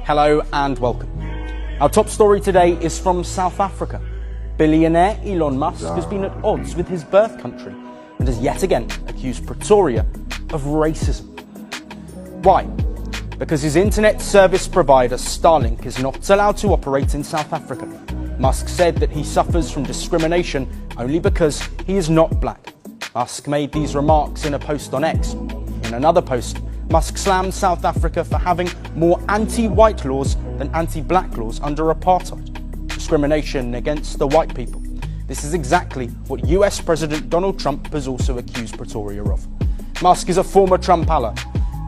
Hello and welcome. Our top story today is from South Africa. Billionaire Elon Musk has been at odds with his birth country and has yet again accused Pretoria of racism. Why? Because his internet service provider Starlink is not allowed to operate in South Africa. Musk said that he suffers from discrimination only because he is not black. Musk made these remarks in a post on X. In another post, Musk slammed South Africa for having more anti-white laws than anti-black laws under apartheid. Discrimination against the white people. This is exactly what US President Donald Trump has also accused Pretoria of. Musk is a former Trump ally.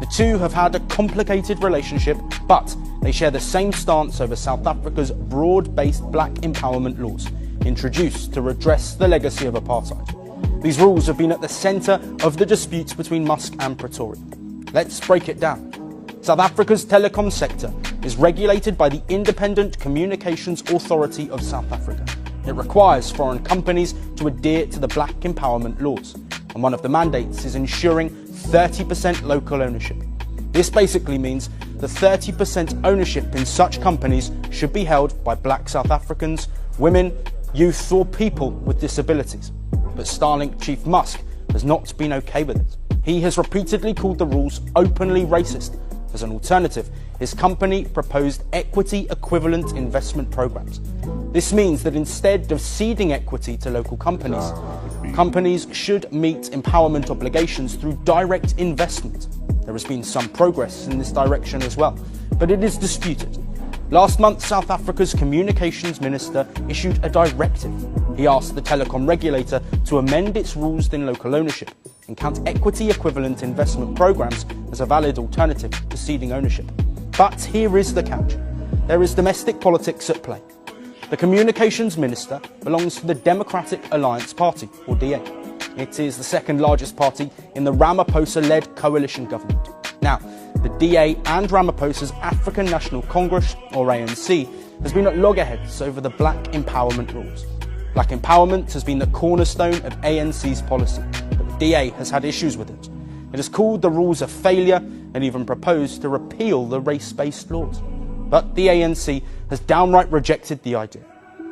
The two have had a complicated relationship, but they share the same stance over South Africa's broad-based black empowerment laws, introduced to redress the legacy of apartheid. These rules have been at the centre of the disputes between Musk and Pretoria. Let's break it down. South Africa's telecom sector is regulated by the Independent Communications Authority of South Africa. It requires foreign companies to adhere to the black empowerment laws, and one of the mandates is ensuring 30% local ownership. This basically means that 30% ownership in such companies should be held by black South Africans, women, youth or people with disabilities. But Starlink chief Musk has not been okay with it. He has repeatedly called the rules openly racist. As an alternative, his company proposed equity equivalent investment programs. This means that instead of ceding equity to local companies, companies should meet empowerment obligations through direct investment. There has been some progress in this direction as well, but it is disputed. Last month, South Africa's communications minister issued a directive. He asked the telecom regulator to amend its rules in local ownership and count equity equivalent investment programs as a valid alternative to ceding ownership. But here is the catch. There is domestic politics at play. The communications minister belongs to the Democratic Alliance Party, or DA. It is the second largest party in the Ramaphosa-led coalition government. Now, the DA and Ramaphosa's African National Congress, or ANC, has been at loggerheads over the black empowerment rules. Black empowerment has been the cornerstone of ANC's policy, but the DA has had issues with it. It has called the rules a failure and even proposed to repeal the race-based laws. But the ANC has downright rejected the idea.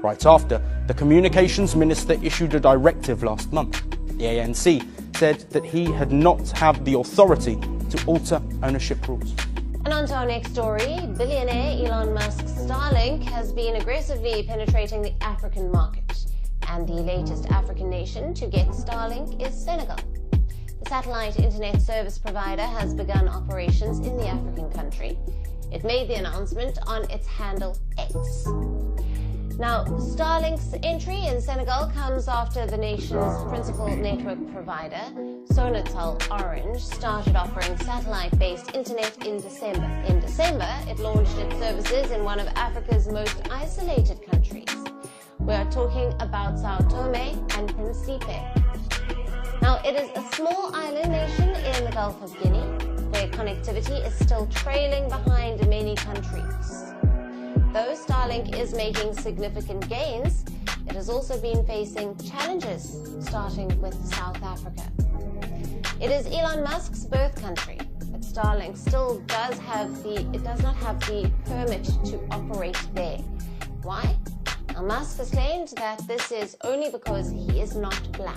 Right after, the communications minister issued a directive last month. The ANC said that he had not had the authority to alter ownership rules. And on to our next story. Billionaire Elon Musk's Starlink has been aggressively penetrating the African market. And the latest African nation to get Starlink is Senegal. The satellite internet service provider has begun operations in the African country. It made the announcement on its handle X. Now, Starlink's entry in Senegal comes after the nation's principal network provider, Sonatel Orange, started offering satellite-based internet in December. In December, it launched its services in one of Africa's most isolated countries. We are talking about Sao Tome and Principe. Now, it is a small island nation in the Gulf of Guinea, where connectivity is still trailing behind many countries. Though Starlink is making significant gains, it has also been facing challenges, starting with South Africa. It is Elon Musk's birth country, but Starlink still does not have the permit to operate there. Why? Now, Musk has claimed that this is only because he is not black.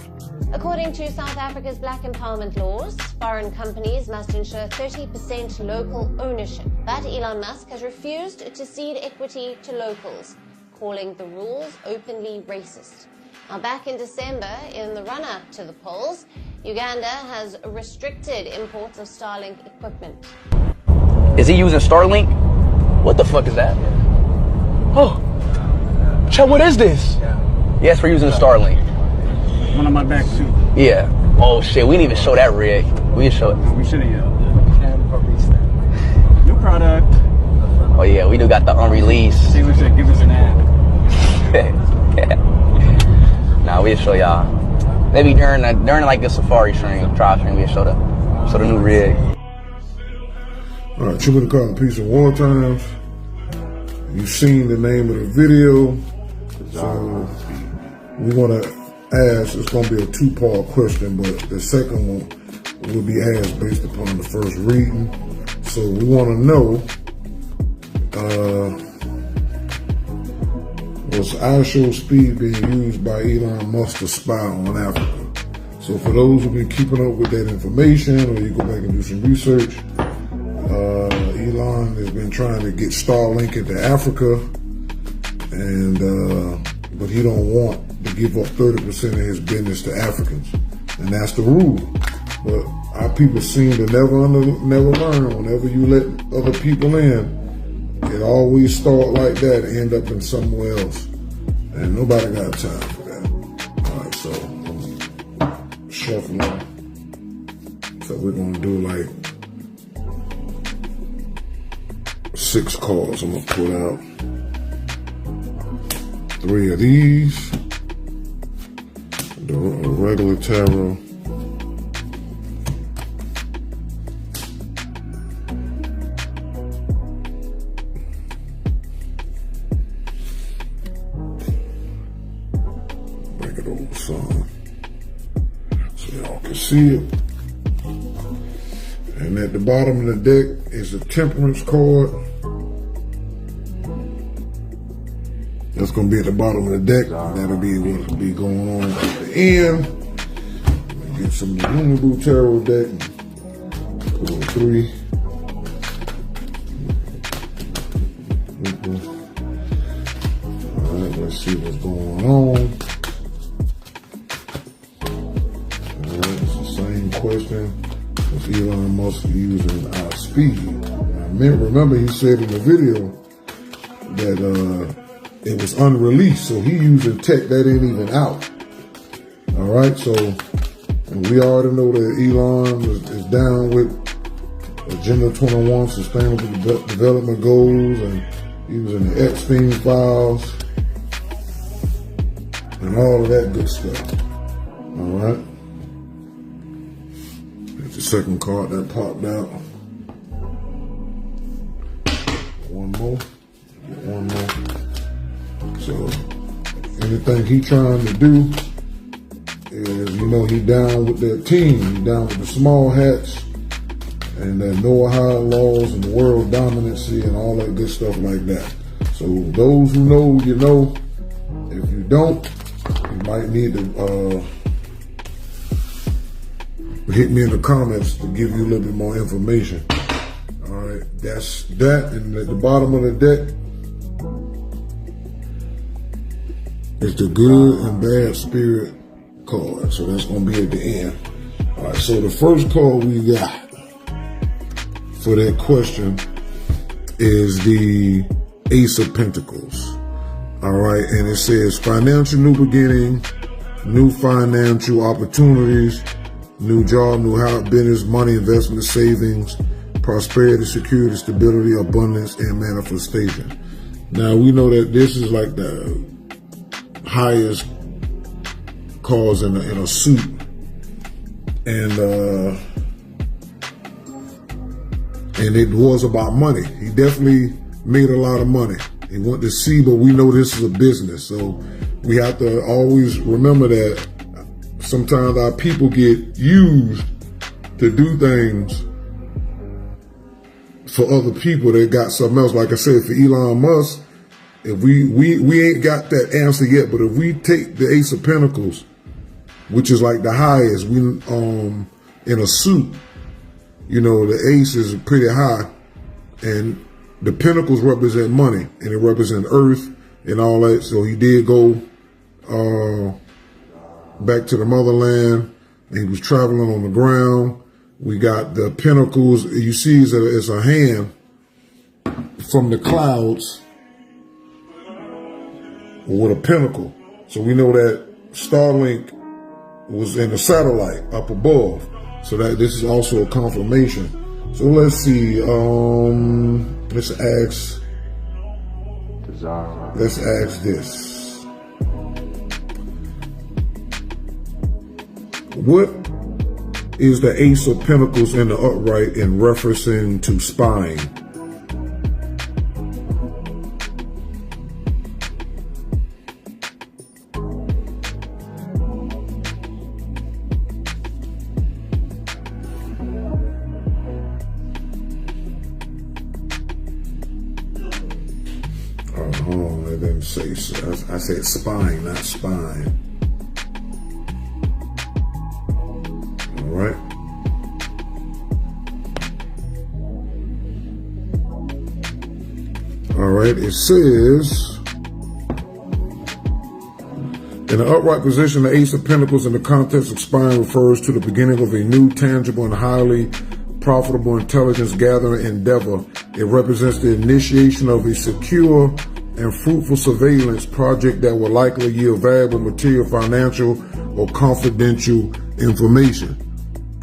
According to South Africa's black empowerment laws, foreign companies must ensure 30% local ownership. But Elon Musk has refused to cede equity to locals, calling the rules openly racist. Now, back in December, in the run-up to the polls, Uganda has restricted imports of Starlink equipment. Is he using Starlink? What the fuck is that? Oh, Chad, what is this? Yes, we're using Starlink. One on my back too. Yeah. Oh shit, we didn't even show that rig. We didn't show it. We should have. New product. Oh yeah, we do got the unreleased. See what you give us an ad. Nah, we'll show y'all. Maybe during like the safari stream, trial stream, we'll show the new rig. Alright, Triple the Cotton Piece of War Times. You've seen the name of the video. So we want to ask, it's going to be a two-part question, but the second one will be asked based upon the first reading. So we want to know, was Ishowspeed being used by Elon Musk to spy on Africa? So for those who've been keeping up with that information, or you go back and do some research, Elon has been trying to get Starlink into Africa, and but he don't want to give up 30% of his business to Africans, and that's the rule. But our people seem to never learn. Whenever you let other people in, it always start like that, end up in somewhere else, and nobody got time for that. All right, so shuffling. So we're gonna do like 6 cards. I'm gonna put out 3 of these, the regular tarot, make it over some so y'all can see it. And at the bottom of the deck is a temperance card. That's going to be at the bottom of the deck. That'll be what'll be going on at the end. Get some of the Noonebu tarot deck. Put on 3. Alright, let's see what's going on. Alright, it's the same question as Elon Musk using our speed. Remember he said in the video that it was unreleased, so he using tech that ain't even out. All right, so and we already know that Elon is down with Agenda 21 Sustainable Development Goals and using the Epstein files and all of that good stuff. All right, that's the second card that popped out. One more. So anything he trying to do is, he down with that team, he down with the small hats and the know-how laws and the world dominancy and all that good stuff like that. So those who know, you know. If you don't, you might need to hit me in the comments to give you a little bit more information. All right, that's that. And at the bottom of the deck is the good and bad spirit card. So that's going to be at the end. All right, so the first card we got for that question is the Ace of Pentacles. All right, and it says financial new beginning, new financial opportunities, new job, new house, business, money, investment, savings, prosperity, security, stability, abundance, and manifestation. Now we know that this is like the highest cause in a suit, and it was about money. He definitely made a lot of money. He went to sea, but we know this is a business, so we have to always remember that sometimes our people get used to do things for other people that got something else. Like I said, for Elon Musk, if we ain't got that answer yet, but if we take the Ace of Pentacles, which is like the highest, we in a suit, the ace is pretty high, and the pentacles represent money, and it represents earth and all that. So he did go back to the motherland, and he was traveling on the ground. We got the pentacles. You see, it's a hand from the clouds with a pentacle. So we know that Starlink was in a satellite up above. So that this is also a confirmation. So let's see. Let's ask this. What is the Ace of Pentacles in the upright in referencing to spying? Oh, it didn't say. I said spine, not spine. All right. All right. It says, in an upright position, the Ace of Pentacles in the context of spine refers to the beginning of a new, tangible, and highly profitable intelligence gathering endeavor. It represents the initiation of a secure and fruitful surveillance project that will likely yield valuable material, financial, or confidential information.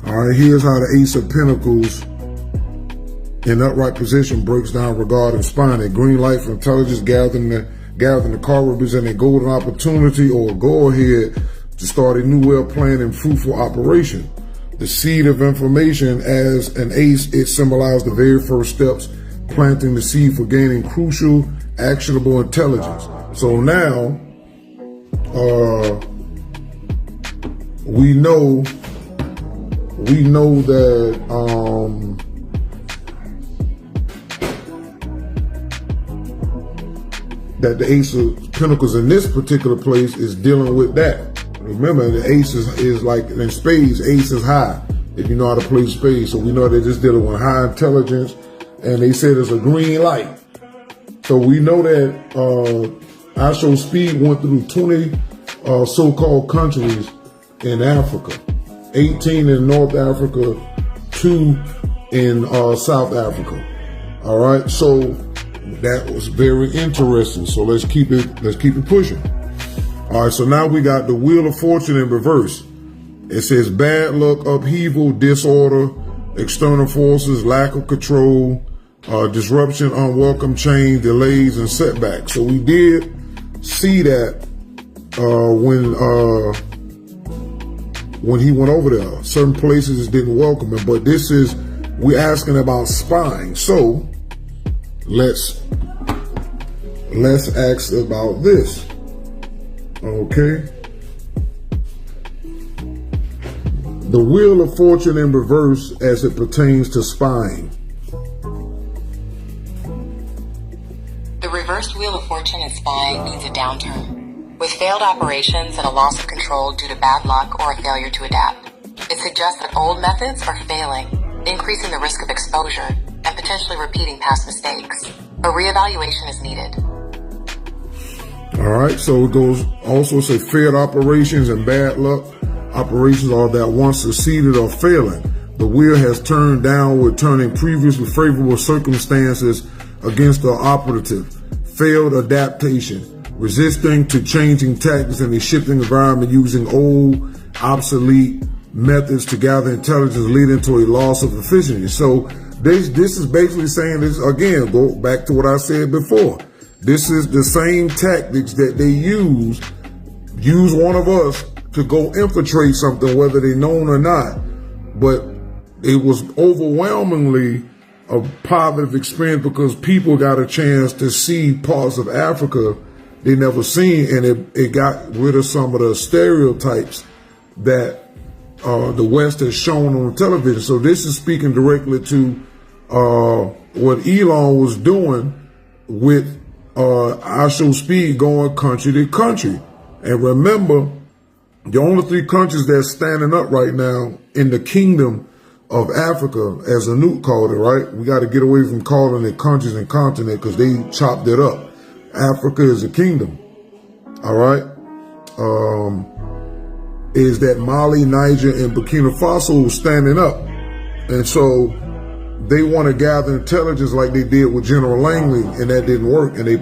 All right, here's how the Ace of Pentacles in upright position breaks down regarding spine. A green light for intelligence gathering the card representing a golden opportunity or a go-ahead to start a new well-planned and fruitful operation. The seed of information, as an ace, it symbolized the very first steps, planting the seed for gaining crucial, actionable intelligence. So now, we know that that the Ace of Pentacles in this particular place is dealing with that. Remember, the ace is like in spades, ace is high, if you know how to play spades. So we know they're just dealing with high intelligence, and they said it's a green light. So we know that Ishowspeed went through 20 so-called countries in Africa, 18 in North Africa, 2 in South Africa. All right, so that was very interesting. So let's keep it pushing. All right, so now we got the Wheel of Fortune in reverse. It says bad luck, upheaval, disorder, external forces, lack of control, disruption, unwelcome change, delays, and setbacks. So we did see that when he went over there. Certain places didn't welcome him, but we're asking about spine. So let's ask about this. Okay. The Wheel of Fortune in reverse as it pertains to spine. The reversed Wheel of Fortune in spine means a downturn, with failed operations and a loss of control due to bad luck or a failure to adapt. It suggests that old methods are failing, increasing the risk of exposure and potentially repeating past mistakes. A reevaluation is needed. All right, so it goes also say failed operations and bad luck. Operations are that once succeeded or failing. The wheel has turned downward, turning previously favorable circumstances against the operative. Failed adaptation, resisting to changing tactics in a shifting environment, using old, obsolete methods to gather intelligence, leading to a loss of efficiency. So this is basically saying this again. Go back to what I said before. This is the same tactics that they use one of us to go infiltrate something, whether they known or not. But it was overwhelmingly a positive experience because people got a chance to see parts of Africa they never seen, and it got rid of some of the stereotypes that the West has shown on television. So this is speaking directly to what Elon was doing with Ishowspeed going country to country. And remember, the only 3 countries that's standing up right now in the kingdom of Africa, as Anouk called it, right? We got to get away from calling it countries and continent because they chopped it up. Africa is a kingdom, all right? Is that Mali, Niger, and Burkina Faso standing up. And so they want to gather intelligence like they did with General Langley, and that didn't work. And they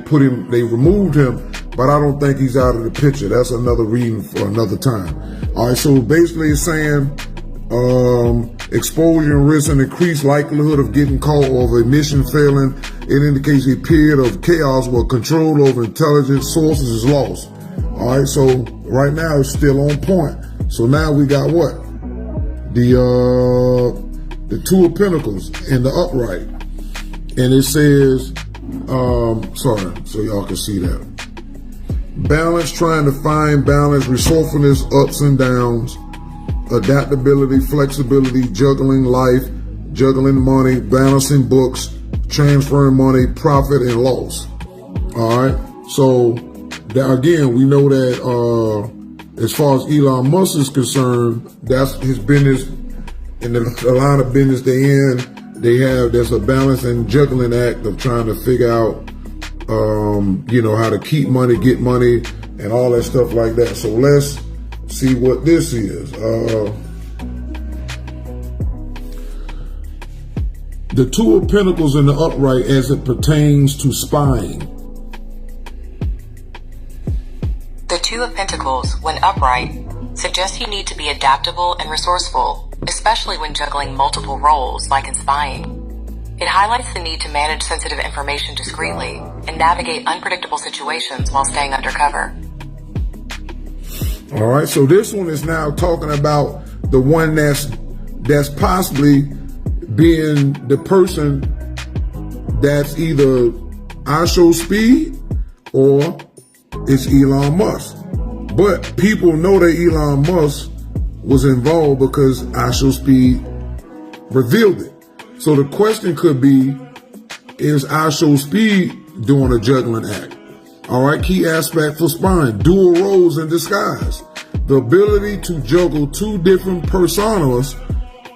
removed him, but I don't think he's out of the picture. That's another reading for another time. All right, so basically it's saying exposure and risk and increased likelihood of getting caught or of a mission failing. It indicates a period of chaos where control over intelligence sources is lost. All right, so right now it's still on point. So now we got what? The 2 of Pentacles in the upright. And it says, sorry, so y'all can see that. Balance, trying to find balance, resourcefulness, ups and downs, adaptability, flexibility, juggling life, juggling money, balancing books, transferring money, profit and loss. All right. So that, again, we know that as far as Elon Musk is concerned, that's his business. In the line of business they in, there's a balance and juggling act of trying to figure out, how to keep money, get money, and all that stuff like that. So let's see what this is. The Two of Pentacles in the upright as it pertains to spying. The Two of Pentacles, when upright, suggests you need to be adaptable and resourceful, especially when juggling multiple roles like in spying. It highlights the need to manage sensitive information discreetly and navigate unpredictable situations while staying undercover. All right, so this one is now talking about the one that's possibly being the person that's either Ishowspeed or it's Elon Musk. But people know that Elon Musk was involved because Ishowspeed revealed it. So the question could be, is Ishowspeed doing a juggling act? All right, key aspect for spying, dual roles in disguise. The ability to juggle two different personas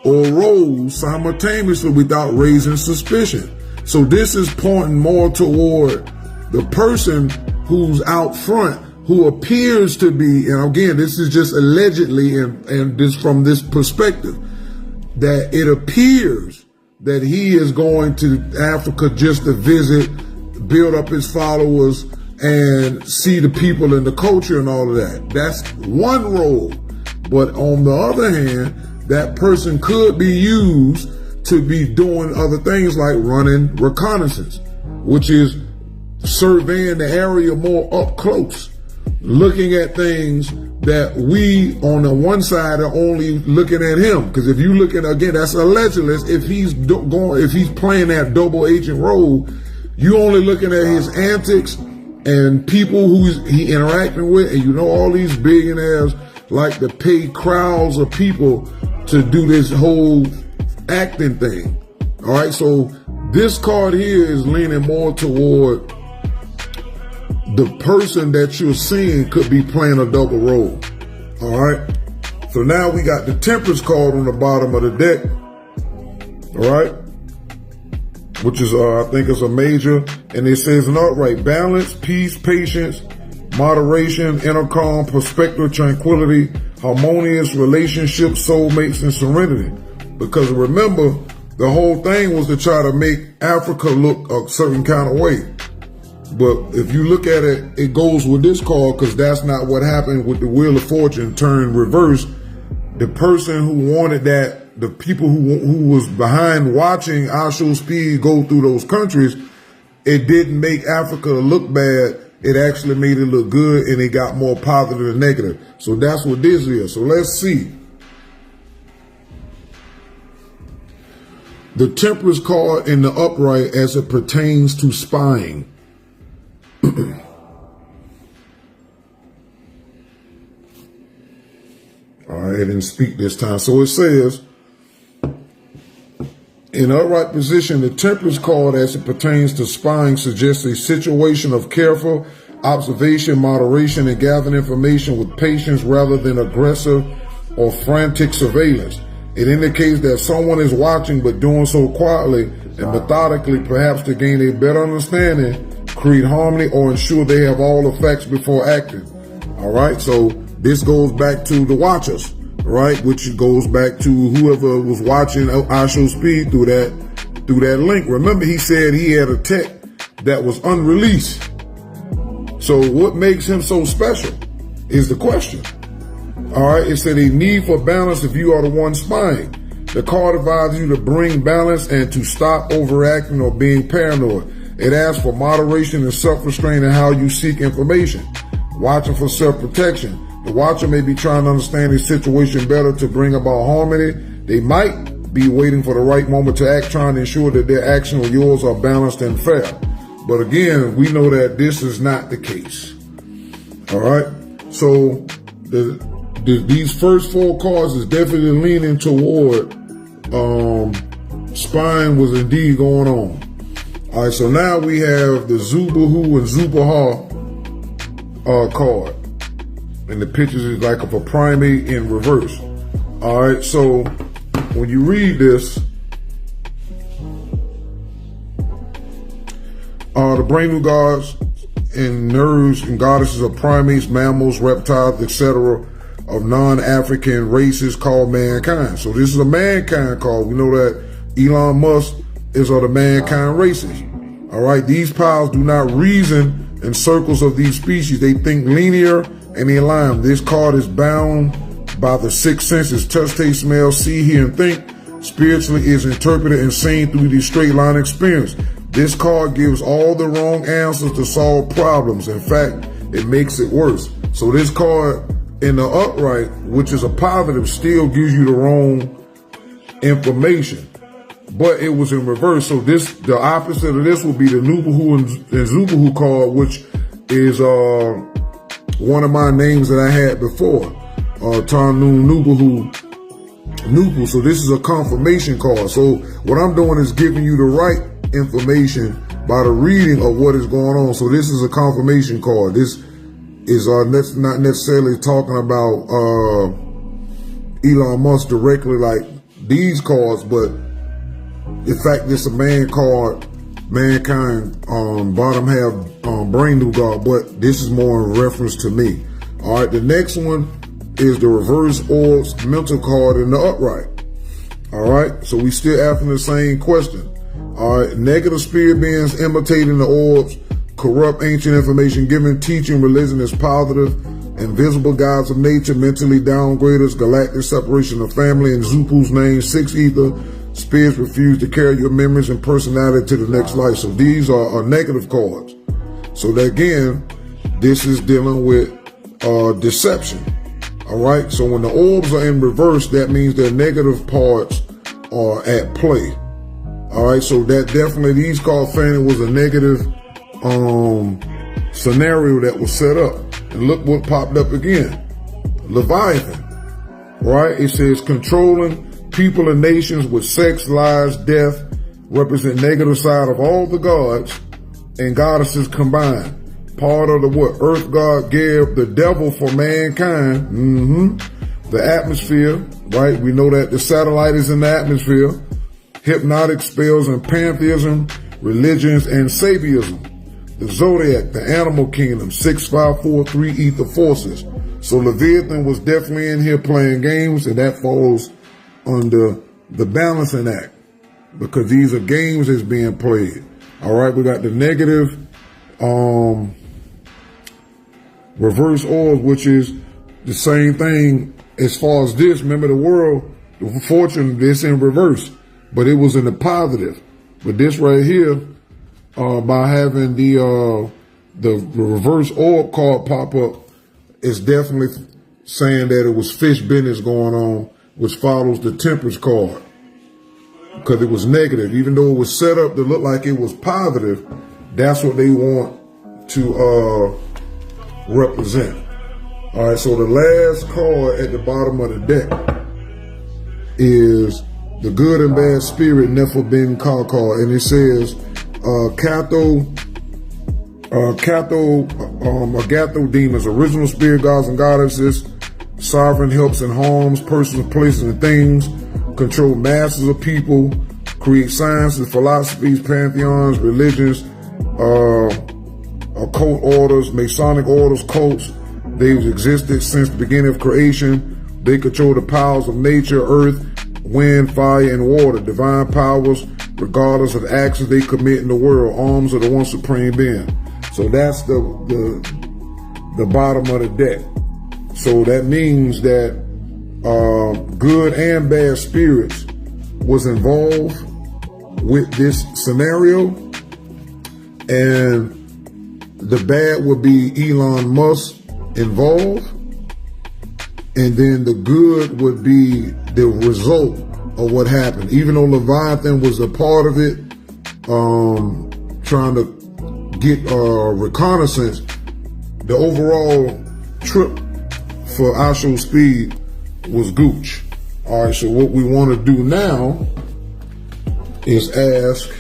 or roles simultaneously without raising suspicion. So this is pointing more toward the person who's out front, who appears to be, and again, this is just allegedly, and this from this perspective, that it appears that he is going to Africa just to visit, build up his followers, and see the people and the culture and all of that. That's one role. But on the other hand, that person could be used to be doing other things like running reconnaissance, which is surveying the area more up close, looking at things that we on the one side are only looking at him. Because if you look at, again, that's allegedly, if he's playing that double agent role, you only looking at his antics and people who he interacting with, and all these billionaires like to pay crowds of people to do this whole acting thing. All right, so this card here is leaning more toward the person that you're seeing could be playing a double role. All right, so now we got the Temperance card on the bottom of the deck. All right, which is I think is a major, and it says an upright: balance, peace, patience, moderation, inner calm, perspective, tranquility, harmonious relationships, soulmates, and serenity. Because remember, the whole thing was to try to make Africa look a certain kind of way. But if you look at it, it goes with this card, because that's not what happened with the Wheel of Fortune turned reverse. The person who wanted that, the people who was behind watching Ishowspeed go through those countries, it didn't make Africa look bad. It actually made it look good, and it got more positive than negative. So that's what this is. So let's see. The Temperance card in the upright as it pertains to spying. All right, I didn't speak this time. So it says, in upright position, the Temperance card as it pertains to spying suggests a situation of careful observation, moderation, and gathering information with patience rather than aggressive or frantic surveillance. It indicates that someone is watching but doing so quietly and methodically, perhaps to gain a better understanding, create harmony, or ensure they have all the facts before acting. All right, so this goes back to the watchers, right? Which goes back to whoever was watching Ishowspeed through that link. Remember, he said he had a tech that was unreleased. So what makes him so special is the question. All right, it said a need for balance if you are the one spying. The card advises you to bring balance and to stop overacting or being paranoid. It asks for moderation and self-restraint in how you seek information. Watching for self-protection. The watcher may be trying to understand the situation better to bring about harmony. They might be waiting for the right moment to act, trying to ensure that their action or yours are balanced and fair. But again, we know that this is not the case. All right. So these first four cards is definitely leaning toward spying was indeed going on. All right. So now we have the Zubahu and Zubaha card. And the pictures is like of a primate in reverse. All right, so when you read this, the brain of gods and nerves and goddesses of primates, mammals, reptiles, etc. of non-African races called mankind. So this is a mankind card. We know that Elon Musk is of the mankind races. All right, these powers do not reason in circles of these species. They think linear and they align. This card is bound by the six senses: touch, taste, smell, see, hear, and think. Spiritually is interpreted and seen through the straight line experience. This card gives all the wrong answers to solve problems. In fact, it makes it worse. So this card in the upright, which is a positive, still gives you the wrong information. But it was in reverse. So this, the opposite of this would be the Noonebu and Zubahu card, which is one of my names that I had before. Noonebu. So this is a confirmation card. So what I'm doing is giving you the right information by the reading of what is going on. So this is a confirmation card. This is not necessarily talking about Elon Musk directly like these cards, but in fact, this is a mankind, bottom half, brain new god, but this is more in reference to me. All right, the next one is the reverse orbs mental card in the upright. All right, so we still asking the same question. All right, negative spirit beings imitating the orbs, corrupt ancient information, giving, teaching religion is positive, invisible gods of nature, mentally downgraders, galactic separation of family, in Zupu's name, six ether, spirits refuse to carry your memories and personality to the next life. So these are negative cards. So that again, this is dealing with deception. All right, so when the orbs are in reverse, that means their negative parts are at play. All right, so that definitely, these cards saying it was a negative scenario that was set up. And look what popped up again. Leviathan, right? It says controlling people and nations with sex, lies, death, represent negative side of all the gods and goddesses combined. Part of the what? Earth god gave the devil for mankind. The atmosphere, right? We know that the satellite is in the atmosphere. Hypnotic spells and pantheism, religions and Sabiism. The zodiac, the animal kingdom, 6543 ether forces. So Leviathan was definitely in here playing games, and that falls under the balancing act because these are games that's being played. All right, we got the negative reverse orbs, which is the same thing as far as this. Remember the world, the fortune, this in reverse, but it was in the positive. But this right here, by having the reverse orb card pop up, is definitely saying that it was fish business going on, which follows the Temperance card, because it was negative. Even though it was set up to look like it was positive, that's what they want to represent. All right, so the last card at the bottom of the deck is the good and bad spirit Nefer Ben Ka card, and it says Agatho demons, original spirit gods and goddesses, sovereign helps and harms persons, places, and things, control masses of people, create sciences, philosophies, pantheons, religions, occult orders, Masonic orders, cults. They've existed since the beginning of creation. They control the powers of nature, earth, wind, fire, and water, divine powers, regardless of actions they commit in the world. Arms of the one supreme being. So that's the bottom of the deck. So that means that good and bad spirits was involved with this scenario, and the bad would be Elon Musk involved, and then the good would be the result of what happened. Even though Leviathan was a part of it, trying to get reconnaissance, the overall trip for Ishowspeed was gooch. All right, so what we want to do now is ask,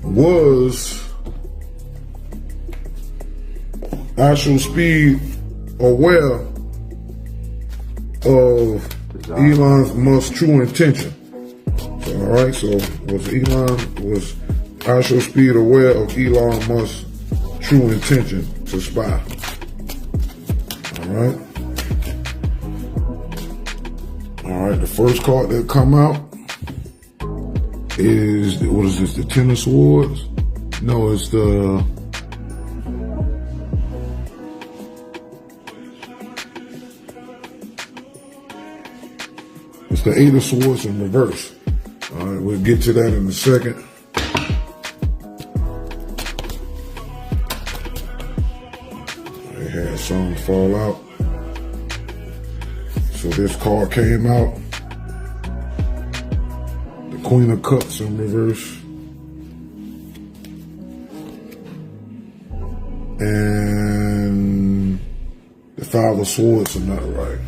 was Ishowspeed aware of Elon Musk's true intention. So, all right, so was Ishowspeed aware of Elon Musk's true intention to spy? All right. All right, the first card that come out is, what is this, the Ten of Swords? No, it's the Eight of Swords in reverse. All right, we'll get to that in a second. They had some fall out. So this card came out. The Queen of Cups in reverse. And the Five of Swords are not right.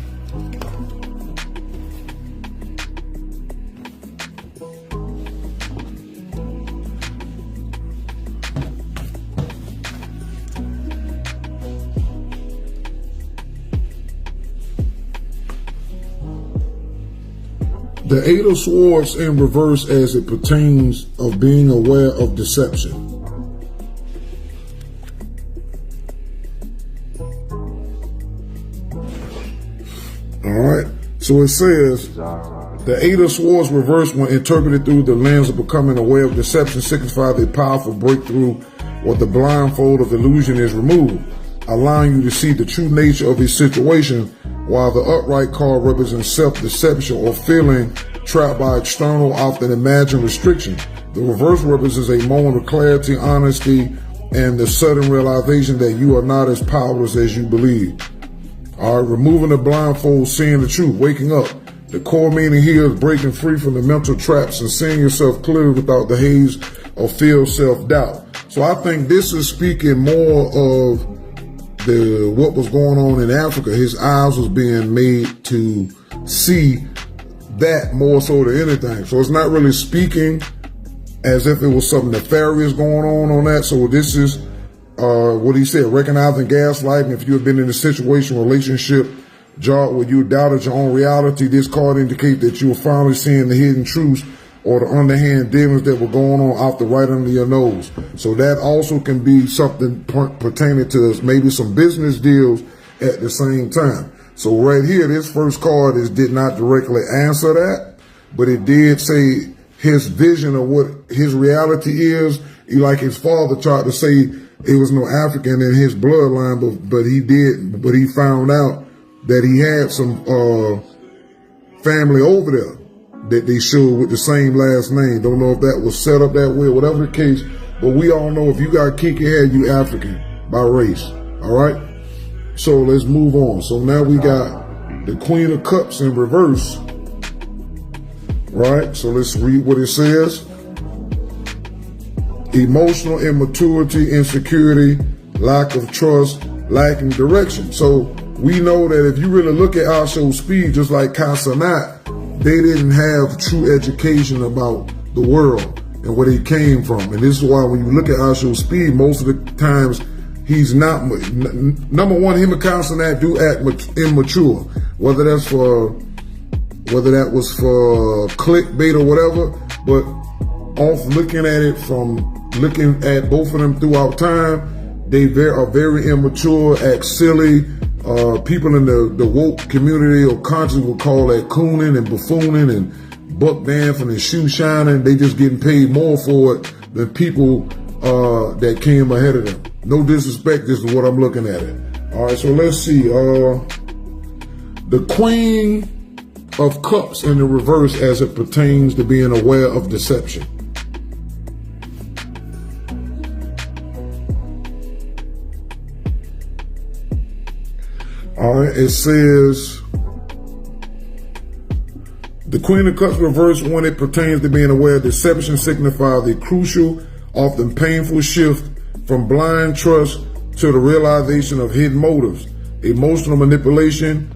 The Eight of Swords in reverse as it pertains of being aware of deception. All right. So it says, the Eight of Swords reverse, when interpreted through the lens of becoming aware of deception, signifies a powerful breakthrough where the blindfold of illusion is removed, allowing you to see the true nature of a situation, while the upright card represents self-deception or feeling trapped by external, often imagined restriction. The reverse represents a moment of clarity, honesty, and the sudden realization that you are not as powerless as you believe. All right, removing the blindfold, seeing the truth, waking up. The core meaning here is breaking free from the mental traps and seeing yourself clearly without the haze of fear, self-doubt. So I think this is speaking more of what was going on in Africa. His eyes was being made to see that more so than anything. So it's not really speaking as if it was something nefarious going on that. So this is what he said, recognizing gaslighting. If you have been in a situation, relationship, job where you doubted your own reality, this card indicates that you are finally seeing the hidden truths or the underhand dealings that were going on out the right under your nose. So that also can be something pertaining to maybe some business deals at the same time. So right here, this first card did not directly answer that, but it did say his vision of what his reality is. Like his father tried to say it was no African in his bloodline, but he found out that he had some family over there that they showed with the same last name. Don't know if that was set up that way, whatever the case, but we all know if you got kinky hair, you African by race. All right? So let's move on. So now we got the Queen of Cups in reverse. Right? So let's read what it says. Emotional immaturity, insecurity, lack of trust, lacking direction. So we know that if you really look at Ishowspeed, just like Casanat, they didn't have true education about the world and where they came from. And this is why when you look at Ishowspeed, most of the times he's not, number one, him and Casanat do act immature, whether that was for clickbait or whatever, but off looking at it from looking at both of them throughout time, they are very immature, act silly. People in the woke community or conscience will call that cooning and buffooning and buck dancing and shoe shining. They just getting paid more for it than people that came ahead of them. No disrespect, this is what I'm looking at it. All right, so let's see. The Queen of Cups in the reverse as it pertains to being aware of deception. All right, it says, the Queen of Cups reverse, when it pertains to being aware of deception, signifies the crucial, often painful shift from blind trust to the realization of hidden motives, emotional manipulation,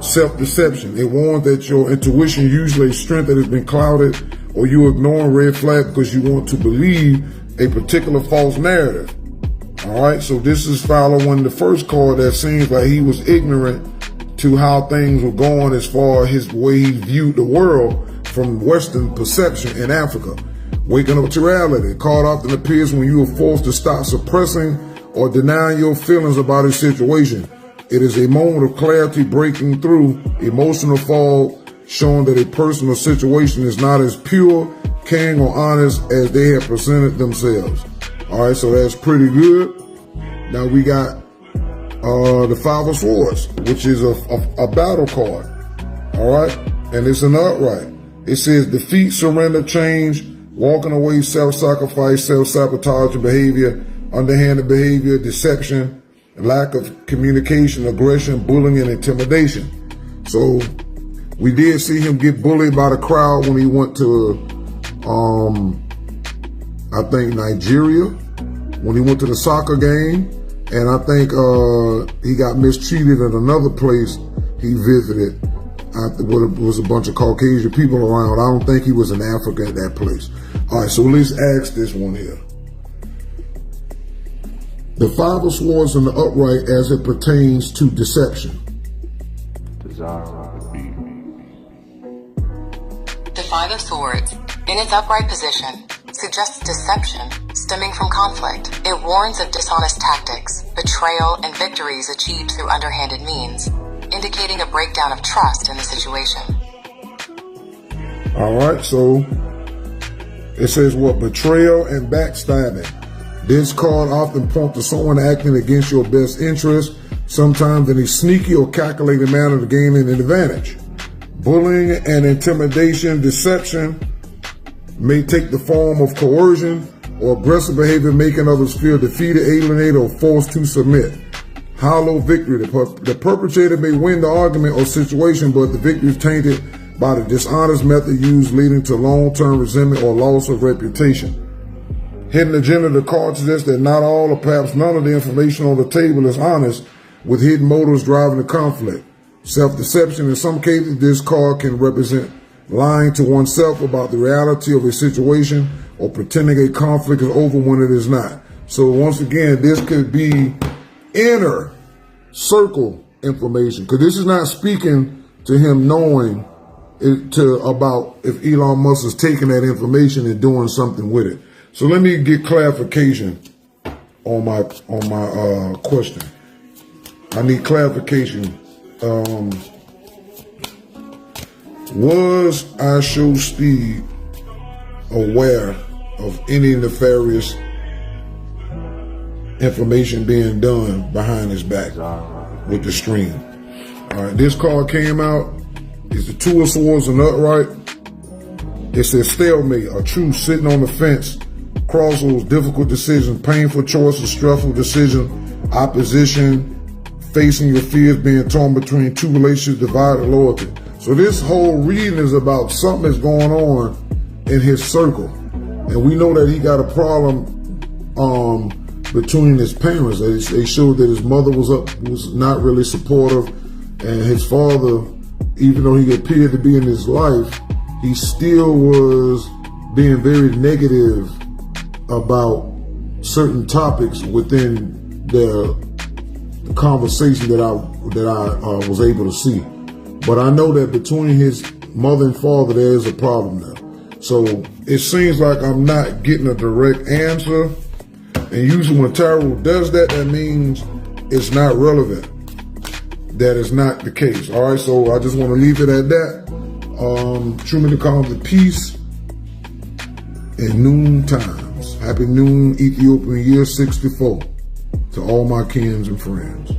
self-deception. It warns that your intuition, usually a strength that has been clouded, or you ignoring red flag because you want to believe a particular false narrative. All right, so this is following the first call that seems like he was ignorant to how things were going as far as his way he viewed the world from Western perception in Africa. Waking up to reality. Card often appears when you are forced to stop suppressing or denying your feelings about a situation. It is a moment of clarity breaking through emotional fog, showing that a person or situation is not as pure, caring, or honest as they have presented themselves. All right, so that's pretty good. Now we got the Five of Swords, which is a battle card. All right, and it's an upright. It says defeat, surrender, change, walking away, self-sacrifice, self-sabotaging behavior, underhanded behavior, deception, lack of communication, aggression, bullying, and intimidation. So we did see him get bullied by the crowd when he went to, I think Nigeria, when he went to the soccer game. And I think he got mistreated at another place he visited. There was a bunch of Caucasian people around. I don't think he was in Africa at that place. All right, so let's ask this one here. The Five of Swords in the upright as it pertains to deception. The Five of Swords, in its upright position, suggests deception stemming from conflict. It warns of dishonest tactics, betrayal, and victories achieved through underhanded means, indicating a breakdown of trust in the situation. All right, so it says what? Betrayal and backstabbing. This card often points to someone acting against your best interest, sometimes in a sneaky or calculated manner to gain an advantage. Bullying and intimidation, deception may take the form of coercion or aggressive behavior, making others feel defeated, alienated, or forced to submit. Hollow victory. The perpetrator may win the argument or situation, but the victory is tainted by the dishonest method used, leading to long-term resentment or loss of reputation. Hidden agenda. The card suggests that not all or perhaps none of the information on the table is honest, with hidden motives driving the conflict. Self-deception. In some cases, this card can represent lying to oneself about the reality of a situation or pretending a conflict is over when it is not. So once again, this could be inner circle information, because this is not speaking to him knowing about if Elon Musk is taking that information and doing something with it. So let me get clarification on my question. I need clarification. Was Ishowspeed aware of any nefarious information being done behind his back with the stream? All right, this card came out. It's the Two of Swords and upright. It says stalemate, a truth sitting on the fence, crossroads, difficult decisions, painful choices, stressful decisions, opposition, facing your fears, being torn between two relationships, divided loyalty. So this whole reading is about something that's going on in his circle. And we know that he got a problem between his parents. They showed that his mother was not really supportive, and his father, even though he appeared to be in his life, he still was being very negative about certain topics within the conversation that I was able to see. But I know that between his mother and father, there is a problem there. So it seems like I'm not getting a direct answer. And usually when tarot does that, that means it's not relevant. That is not the case. All right, so I just want to leave it at that. Truman calls it peace in noon times. Happy noon, Ethiopian year 64 to all my kins and friends.